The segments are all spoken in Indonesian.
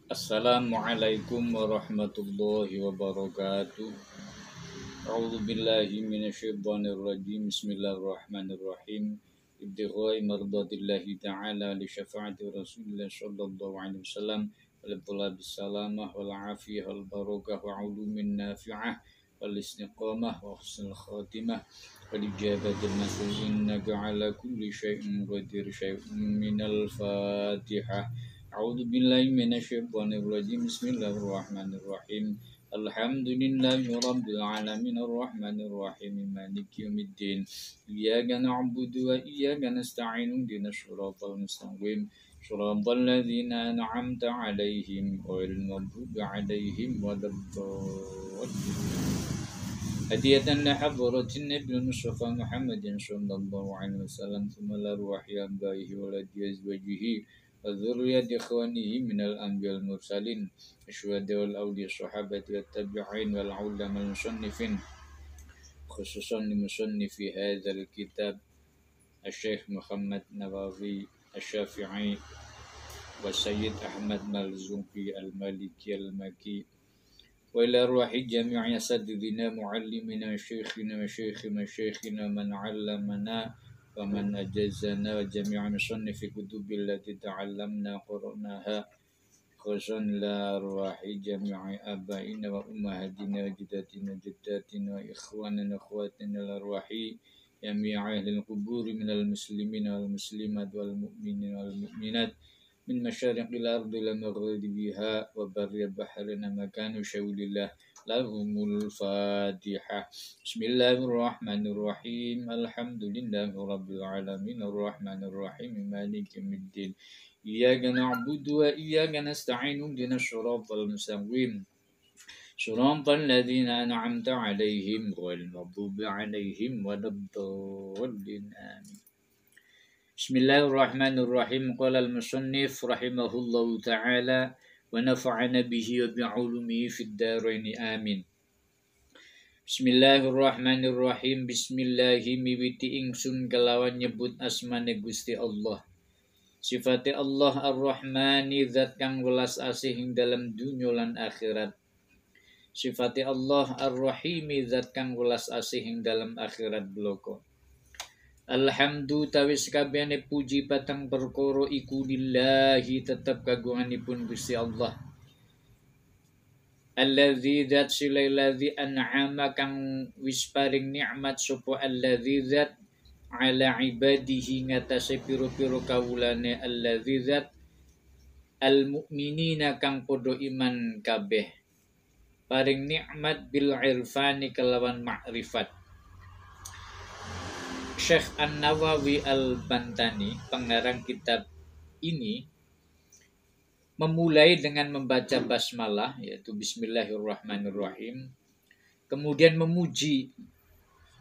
Assalamualaikum warahmatullahi wabarakatuh. A'udzu billahi minasyaitonir rajim. Bismillahirrahmanirrahim. Ibtighai mardatillahi ta'ala li syafaati Rasulillah sallallahu alaihi wasallam wal talabis salamah wal afiyah wal barakah wa ulumin nafi'ah wal istiqamah wa husnul khatimah wal ijabatil masul innaka ala kulli syai'in qadir syai'un minal fatihah. A'udzu billahi minasyaitonir rajim. Bismillahirrahmanirrahim. Alhamdulillahi rabbil alamin arrahmanir rahim maliki yaumiddin. Iyyaka na'budu wa iyyaka nasta'in ihdinas siratal mustaqim. Siratal ladzina an'amta 'alaihim ghairil maghdubi 'alaihim waladdallin. Hadiyatan li hadratin Nabi Mustafa Muhammadin sallallahu alaihi wasallam thumma larwahi abaihi wa azwajihi wa dzurriyyati ikhwanihi minal anbiya'il mursalin asyhadu wal awliya sahabati wat tabi'in wal ulama al musannifin khususan li musannifi hadzal kitab Asy-Syaikh Muhammad Nawawi Asy-Syafi'i wa Sayyid Ahmad Malzuki Al-Maliki Al-Maki wa ila ruhi jami'i asatidina muallimina syekhina wa syekhi masyayikhina man 'allamana wa man ajazana wa jami'a musannifi kutubil lati ta'allamna qara'naha khususan la ruhi jami'i abaina wa ummahatina wa jiddatina jiddatina wa ikhwanina akhwatina la ruhi jami'i ahlil quburi minal muslimina wal muslimat wal mu'minina wal mu'minat min masyariqil ardi ila maghribiha wa barri bahrina makanu syawlillah lahumul fatihah. Bismillahirrahmanirrahim. Alhamdulillahi rabbil alamin arrahmanir rahim maliki yaumiddin. Iyyaka na'budu wa iyyaka nasta'in ihdinas siratal mustaqim. Siratal ladzina an'amta 'alaihim ghairil maghdubi 'alaihim waladdallin. Amin. Bismillahirrahmanirrahim. Qala al-musannif rahimahullahu ta'ala wa nafa'ana bihi wa bi'ulumihi fid dharain. Amin. Bismillahirrahmanirrahim. Bismillahi miwiti ingsun kelawan nyebut asmane Gusti Allah. Sifate Allah Ar-Rahmani zat kang welas asih ing dalam dunya lan akhirat. Sifate Allah Ar-Rahimi zat kang welas asih ing dalam akhirat bloko. Alhamdu tawis kabehane puji patang perkara iku lillahi tetep kagunganipun Gusti Allah. Allazi zat silailazi an'ama kang wis paring nikmat sapa allazi zat ala ibadihi ngatasé pira-pira kawulane allazi zat al-mu'minina kang padha iman kabeh. Paring nikmat bil irfani kelawan makrifat. Syekh An-Nawawi Al-Bantani, pengarang kitab ini, memulai dengan membaca basmalah, yaitu Bismillahirrahmanirrahim, kemudian memuji.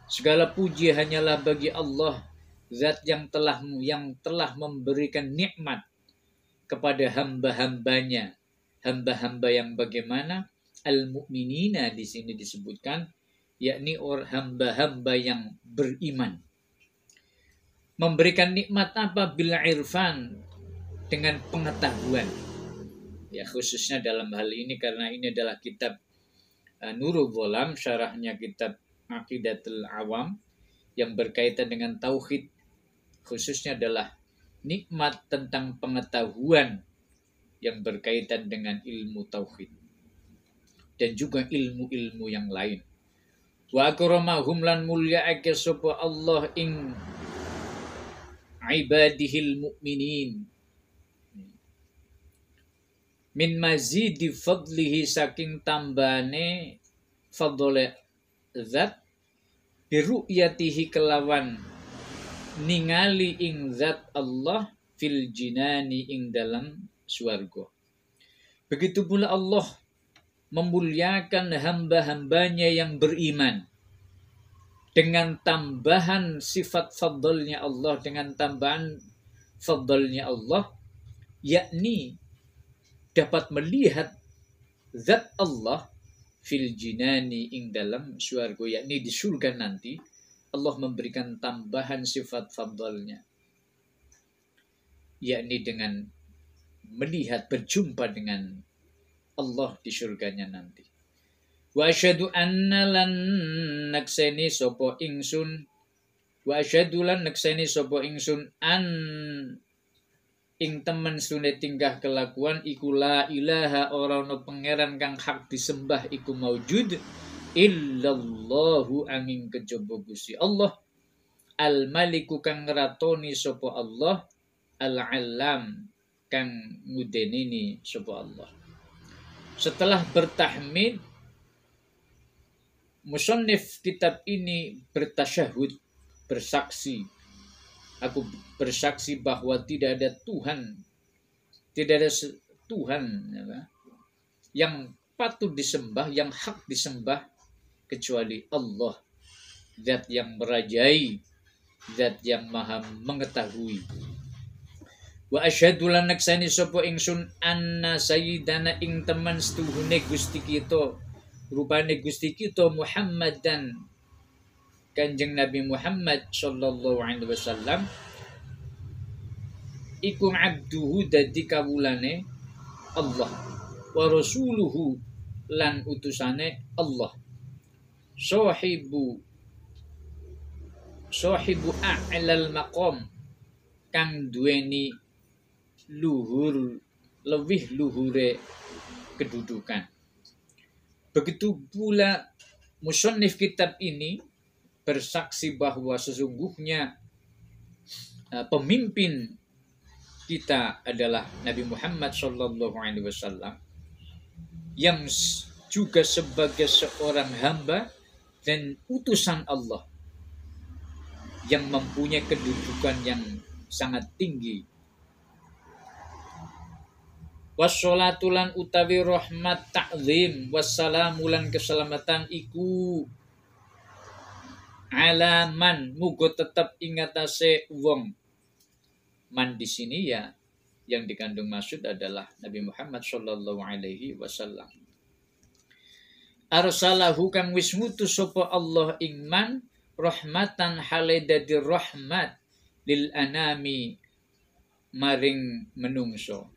Segala puji hanyalah bagi Allah, zat yang telah memberikan nikmat kepada hamba-hambanya. Hamba-hamba yang bagaimana? Al-mu'minina di sini disebutkan, yakni hamba-hamba yang beriman. Memberikan nikmat apa? Bil irfan, dengan pengetahuan. Ya, khususnya dalam hal ini karena ini adalah kitab Nurul Gholam, syarahnya kitab Aqidatul Awam yang berkaitan dengan tauhid, khususnya adalah nikmat tentang pengetahuan yang berkaitan dengan ilmu tauhid dan juga ilmu-ilmu yang lain. Wa akramahum lan mulya'ake sapa Allah ing ibadihil mu'minin min mazidi fadlihi saking tambane fadole zat biru'yatihi kelawan ningali ing zat Allah fil jinani ing dalam swarga. Begitu pula Allah memuliakan hamba-hambanya yang beriman dengan tambahan sifat fadlnya Allah, dengan tambahan fadlnya Allah, yakni dapat melihat zat Allah fil jinani ing dalam syurga, yakni di surga nanti Allah memberikan tambahan sifat fadlnya, yakni dengan melihat, berjumpa dengan Allah di surganya nanti. Wa asyhadu anna lan nakseni sapa ingsun wa asyhadu lan nakseni sapa ingsun an ing temen sune tingkah kelakuan iku la ilaha ora ana pangeran kang hak disembah iku maujud illallahu angin kejaba Gusti Allah al maliku kang ngeratoni sapa Allah al alam kang ngudenini sapa Allah. Setelah bertahmid, musannif kitab ini bertasyahud, bersaksi. Aku bersaksi bahwa tidak ada Tuhan, tidak ada Tuhan yang patut disembah, yang hak disembah kecuali Allah, zat yang merajai, zat yang maha mengetahui. Wa asyhadu lan naksani sapa ingsun anna sayyidana ing teman setuhune Gusti kita, rupane Gusti kita Muhammad dan Kanjeng Nabi Muhammad sallallahu alaihi wasallam iku abduhu dadi kawulane Allah wa rasuluhu lan utusane Allah sahibu a'lal maqam kang duweni luhur lebih luhure kedudukan. Begitu pula musannif kitab ini bersaksi bahwa sesungguhnya pemimpin kita adalah Nabi Muhammad sallallahu alaihi wasallam yang juga sebagai seorang hamba dan utusan Allah yang mempunyai kedudukan yang sangat tinggi. Wassalatulan utawi rahmat ta'zim wassalamulan keselamatan iku alaman mugo tetap ingatase wong. Man di sini ya yang dikandung maksud adalah Nabi Muhammad sallallahu alaihi wasallam. Arsalahu kang wis ngutus sapa Allah ing man rahmatan hale dadi rahmat lil anami maring menungso.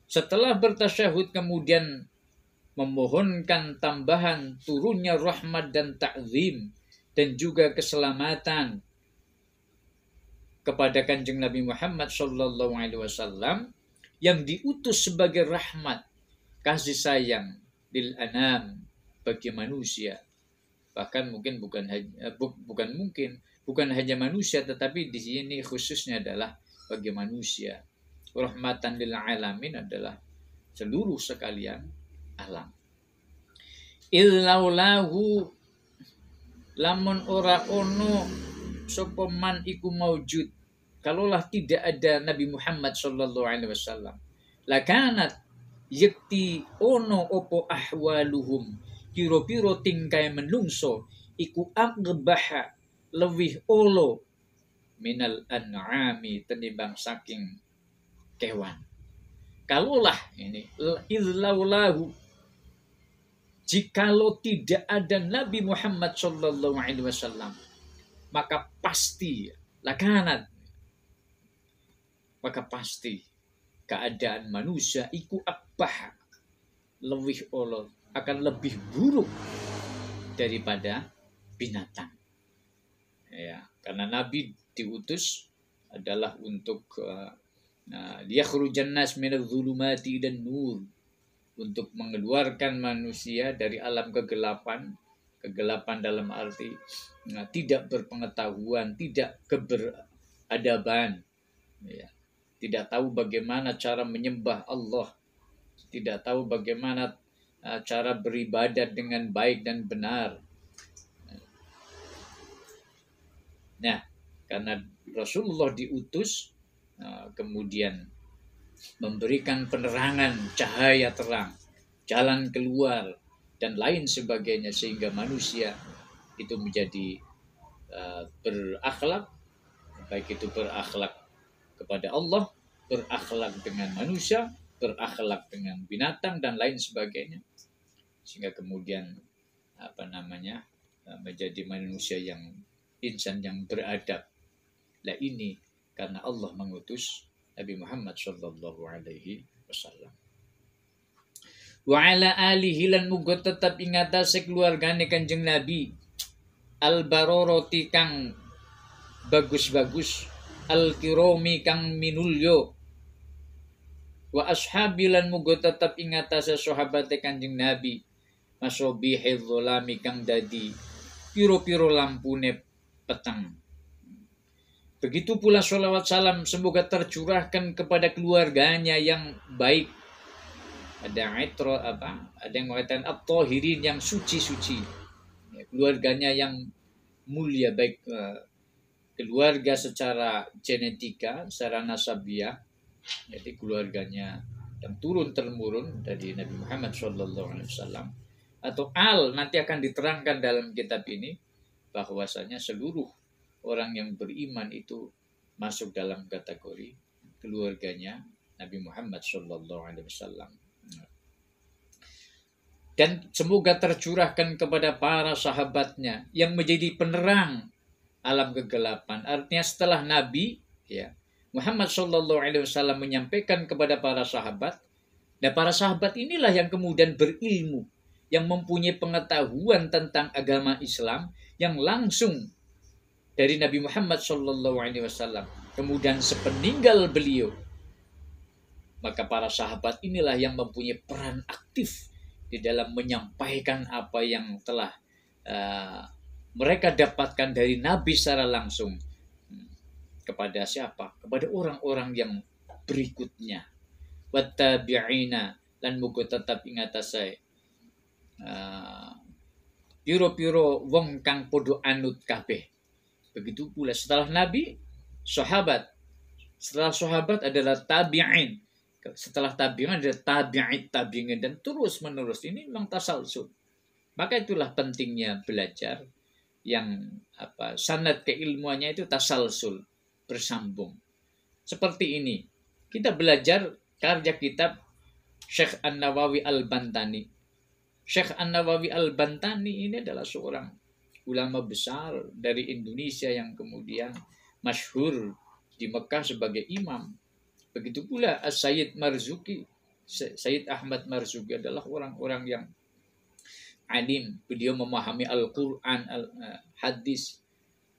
Setelah bertasyahud kemudian memohonkan tambahan turunnya rahmat dan ta'zim dan juga keselamatan kepada Kanjeng Nabi Muhammad sallallahu alaihi wasallam yang diutus sebagai rahmat kasih sayang lil anam bagi manusia. Bahkan mungkin bukan hanya manusia, tetapi di sini khususnya adalah bagi manusia. Rahmatan lil alamin adalah seluruh sekalian alam. Illaulahu lamun ora ono sapa man iku maujud, kalaulah tidak ada Nabi Muhammad sallallahu alaihi wasallam, lakanat yakti ono opo ahwaluhum piro-piro tingkai menungso iku agbaha lebih olo minal an'ami tenimbang saking kewan. Kalaulah ini izlaulahu, jikalau tidak ada Nabi Muhammad sallallahu alaihi wasallam, maka pasti keadaan manusia iku akbah lebih olo, akan lebih buruk daripada binatang. Ya, karena Nabi diutus adalah untuk liyakhrujan nas minadz zulumati dan nur, untuk mengeluarkan manusia dari alam kegelapan dalam arti tidak berpengetahuan, tidak keberadaban, ya, tidak tahu bagaimana cara menyembah Allah, tidak tahu bagaimana cara beribadat dengan baik dan benar. Nah, karena Rasulullah diutus kemudian memberikan penerangan, cahaya terang, jalan keluar dan lain sebagainya, sehingga manusia itu menjadi berakhlak, baik itu berakhlak kepada Allah, berakhlak dengan manusia, berakhlak dengan binatang dan lain sebagainya, sehingga kemudian menjadi manusia yang insan yang beradab. Nah ini karena Allah mengutus Nabi Muhammad sallallahu alaihi wasallam. Wa ala alihi lan muga tetep ing atase keluargane Kanjeng Nabi al baroroti kang bagus-bagus, al kiromi kang minulyo, wa ashabi lan muga tetep ing atase sahabate Kanjeng Nabi masobihi dzulami kang dadi piro-piro lampune petang. Begitu pula sholawat salam semoga tercurahkan kepada keluarganya yang baik. Ada yang mengatakan at-tahirin yang suci-suci. Ya, keluarganya yang mulia, baik keluarga secara genetika, secara nasabiah, jadi keluarganya yang turun-temurun dari Nabi Muhammad SAW, atau nanti akan diterangkan dalam kitab ini bahwasanya seluruh orang yang beriman itu masuk dalam kategori keluarganya Nabi Muhammad SAW. Dan semoga tercurahkan kepada para sahabatnya yang menjadi penerang alam kegelapan. Artinya setelah Nabi, ya, Muhammad SAW menyampaikan kepada para sahabat, dan para sahabat inilah yang kemudian berilmu, yang mempunyai pengetahuan tentang agama Islam yang langsung dari Nabi Muhammad SAW. Kemudian sepeninggal beliau, maka para sahabat inilah yang mempunyai peran aktif di dalam menyampaikan apa yang telah mereka dapatkan dari Nabi secara langsung kepada siapa? Kepada orang-orang yang berikutnya. Wattabi'ina lan muga tetap ingat saya piro-piro wong kang podo anut kabeh. Begitu pula setelah Nabi, sahabat. Setelah sahabat adalah tabi'in. Setelah tabi'in adalah tabi'in dan terus menerus. Ini memang tasalsul. Maka itulah pentingnya belajar yang sanad keilmuannya itu tasalsul, bersambung. Seperti ini. Kita belajar karya kitab Syekh An-Nawawi Al-Bantani. Syekh An-Nawawi Al-Bantani ini adalah seorang ulama besar dari Indonesia yang kemudian masyhur di Mekah sebagai imam. Begitu pula Sayyid Marzuki, Sayyid Ahmad Marzuki adalah orang-orang yang alim. Beliau memahami Al-Quran, hadis,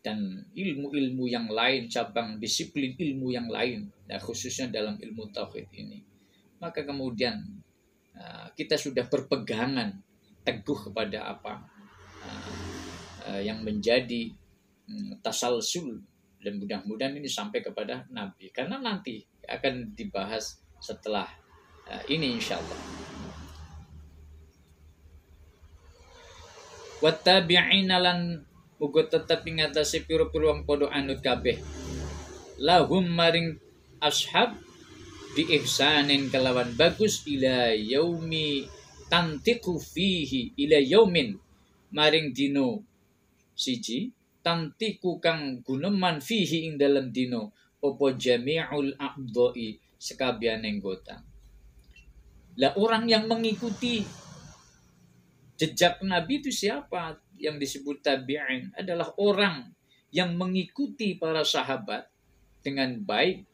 dan ilmu-ilmu yang lain, cabang disiplin ilmu yang lain, dan khususnya dalam ilmu tauhid ini. Maka kemudian kita sudah berpegangan teguh kepada apa yang menjadi tasalsul, dan mudah-mudahan ini sampai kepada Nabi, karena nanti akan dibahas setelah ini insyaallah. Wattabi'ina lan muga tetep ing atase pira-pira wong padha anut kabeh lahum maring ashab bi ihsanin kelawan bagus ila yaumi tantiqu fihi ila yaumin maring dino siji tantiku kang guneman fihi ing dalam dino opo jami'ul a'dha'i sekabiane anggota. Lah orang yang mengikuti jejak Nabi itu siapa? Yang disebut tabi'in adalah orang yang mengikuti para sahabat dengan baik.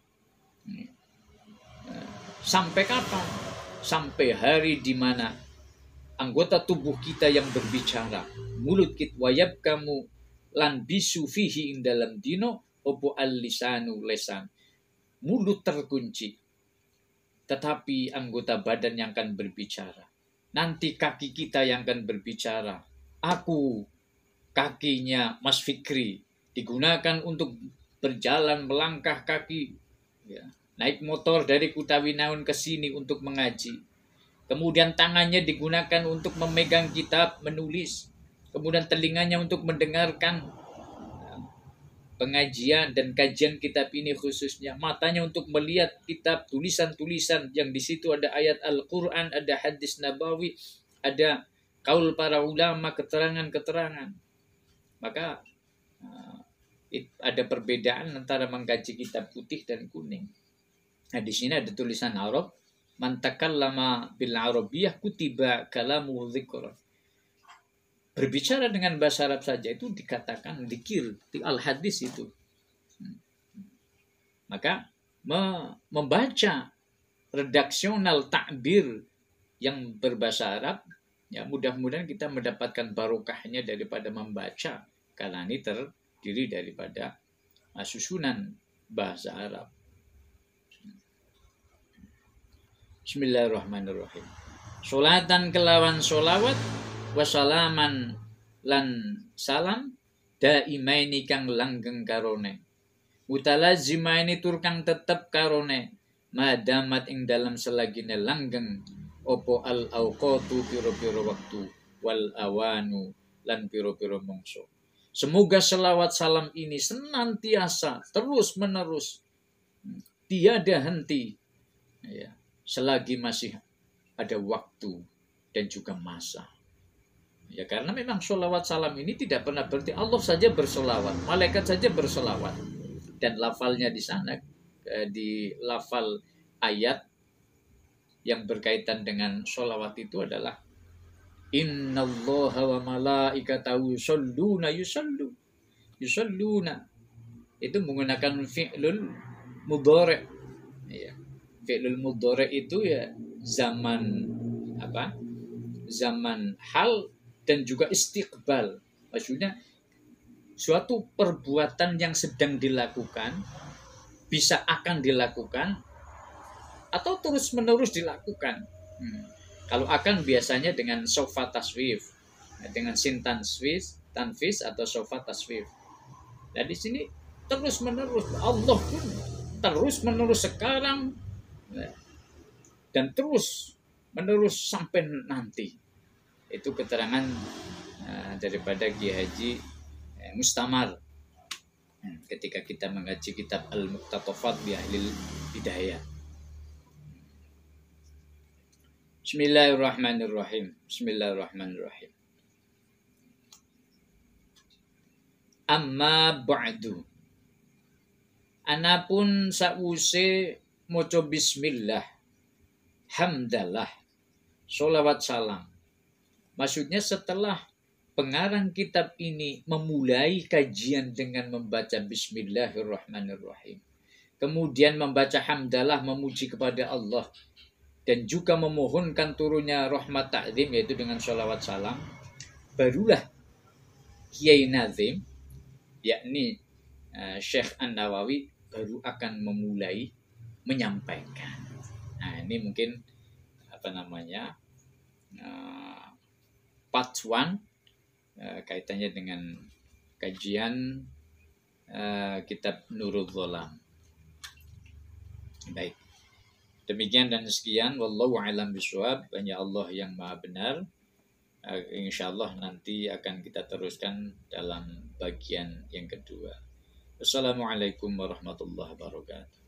Sampai kapan? Sampai hari di mana anggota tubuh kita yang berbicara, mulut kita wayab kamu lan bisu fihi ing dalam dino opo al-lisanu lesan. Mulut terkunci, tetapi anggota badan yang akan berbicara. Nanti kaki kita yang akan berbicara. Aku, kakinya Mas Fikri, digunakan untuk berjalan melangkah kaki, ya, naik motor dari Kutawinaun ke sini untuk mengaji. Kemudian tangannya digunakan untuk memegang kitab, menulis. Kemudian telinganya untuk mendengarkan pengajian dan kajian kitab ini khususnya. Matanya untuk melihat kitab, tulisan-tulisan yang di situ ada ayat Al-Quran, ada hadis Nabawi, ada kaul para ulama, keterangan-keterangan. Maka ada perbedaan antara mengkaji kitab putih dan kuning. Nah, di sini ada tulisan Arab, man takallama bil arabiyyah kutiba kalamu dzikra. Berbicara dengan bahasa Arab saja itu dikatakan dzikir, al-hadis itu. Maka membaca redaksional takbir yang berbahasa Arab, ya mudah-mudahan kita mendapatkan barokahnya daripada membaca, karena ini terdiri daripada susunan bahasa Arab. Bismillahirrahmanirrahim. Sholatan kelawan sholawat, wasalaman lan salam, daimaini kang langgeng karone, utalazimaini tur kang tetep karone, madamat ing dalam selagine langgeng opo al auqatu piro-piro waktu, wal awanu lan piro-piro mongso. Semoga selawat salam ini senantiasa terus menerus, tiada henti, ya, selagi masih ada waktu dan juga masa. Ya, karena memang sholawat salam ini tidak pernah berhenti. Allah saja bersolawat, malaikat saja bersolawat. Dan lafalnya di sana, di lafal ayat yang berkaitan dengan sholawat itu adalah innallaha wa malaikatahu yusholluna yusalluna. Itu menggunakan fi'lul mudhari'. Ya. Fi'lul mudhari' itu ya zaman apa? Zaman hal dan juga istiqbal. Maksudnya suatu perbuatan yang sedang dilakukan bisa akan dilakukan atau terus-menerus dilakukan. Kalau akan biasanya dengan sofa taswif, dengan sin tanfis atau sofa taswif. Nah di sini terus-menerus, Allah pun terus-menerus sekarang dan terus-menerus sampai nanti. Itu keterangan daripada Kiai Haji Mustamar ketika kita mengaji kitab Al-Muqtatafat bi Ahlil Hidayah. Bismillahirrahmanirrahim. Bismillahirrahmanirrahim. Amma ba'du. Anapun sause maca bismillah, hamdalah, sholawat salam. Maksudnya setelah pengarang kitab ini memulai kajian dengan membaca bismillahirrahmanirrahim, kemudian membaca hamdalah, memuji kepada Allah, dan juga memohonkan turunnya rahmat ta'zim, yaitu dengan sholawat salam, barulah Kiai Nazim, yakni Syekh An-Nawawi, baru akan memulai menyampaikan. Nah ini mungkin part 1 kaitannya dengan kajian kitab Nurul Dzalam. Baik, demikian dan sekian. Wallahu a'lam bishawab. Hanya Allah yang maha benar. Insyaallah nanti akan kita teruskan dalam bagian yang kedua. Wassalamualaikum warahmatullahi wabarakatuh.